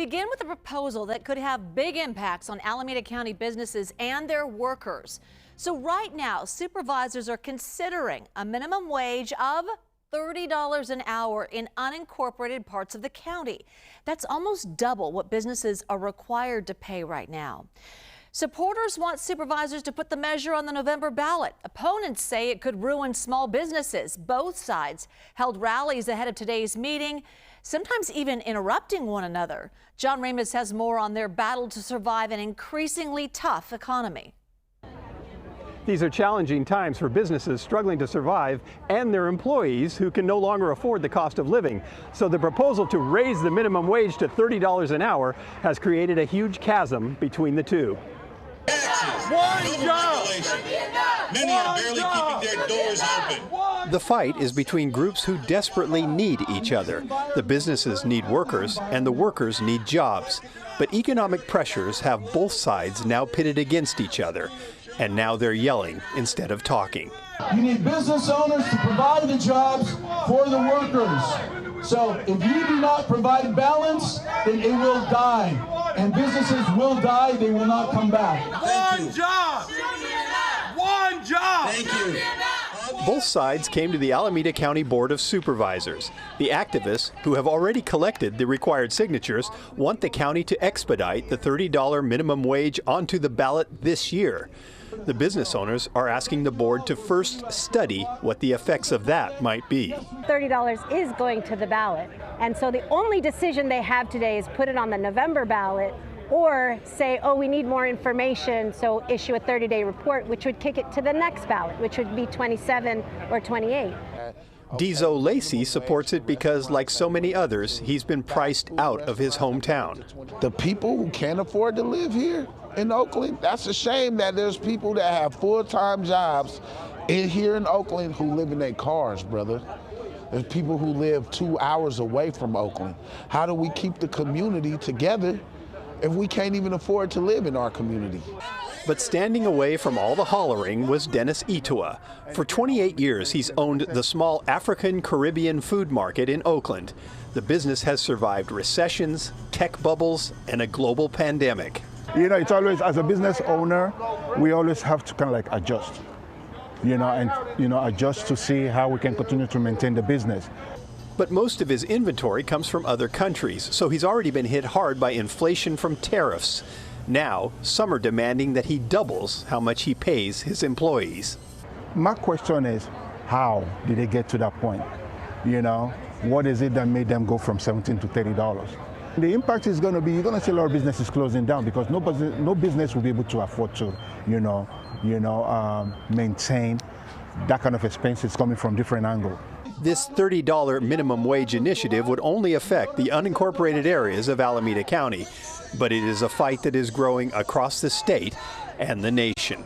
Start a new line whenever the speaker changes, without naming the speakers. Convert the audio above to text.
begin with a proposal that could have big impacts on Alameda County businesses and their workers. So right now, supervisors are considering a minimum wage of $30 an hour in unincorporated parts of the county. That's almost double what businesses are required to pay right now. Supporters want supervisors to put the measure on the November ballot. Opponents say it could ruin small businesses. Both sides held rallies ahead of today's meeting, sometimes even interrupting one another. John Ramos has more on their battle to survive an increasingly tough economy.
These are challenging times for businesses struggling to survive and their employees who can no longer afford the cost of living. So the proposal to raise the minimum wage to $30 an hour has created a huge chasm between the two.
One job. Many are barely keeping their doors open.
The fight is between groups who desperately need each other. The businesses need workers and the workers need jobs. But economic pressures have both sides now pitted against each other. And now they're yelling instead of talking.
You need business owners to provide the jobs for the workers. So if you do not provide balance, then it will die. And businesses will die, they will not come back.
One job! One job! Thank you.
Both sides came to the Alameda County Board of Supervisors. The activists, who have already collected the required signatures, want the county to expedite the $30 minimum wage onto the ballot this year. The business owners are asking the board to first study what the effects of that might be.
$30 is going to the ballot, and so the only decision they have today is put it on the November ballot or say, oh, we need more information, so issue a 30-day report, which would kick it to the next ballot, which would be 27 or 28.
Dezo Lacey supports it because, like so many others, he's been priced out of his hometown.
The people who can't afford to live here in Oakland, that's a shame that there's people that have full-time jobs here in Oakland who live in their cars, brother. There's people who live 2 hours away from Oakland. How do we keep the community together if we can't even afford to live in our community?
But standing away from all the hollering was Dennis Itua. For 28 years, he's owned the small African-Caribbean food market in Oakland. The business has survived recessions, tech bubbles, and a global pandemic.
You know, it's always, as a business owner, we always have to kind of like adjust, adjust to see how we can continue to maintain the business.
But most of his inventory comes from other countries, so he's already been hit hard by inflation from tariffs. Now, some are demanding that he doubles how much he pays his employees.
My question is, how did they get to that point? What is it that made them go from $17 to $30? The impact is going to be, you're going to see a lot of businesses closing down because no business will be able to afford to, maintain that kind of expenses coming from different angles.
This $30 minimum wage initiative would only affect the unincorporated areas of Alameda County, but it is a fight that is growing across the state and the nation.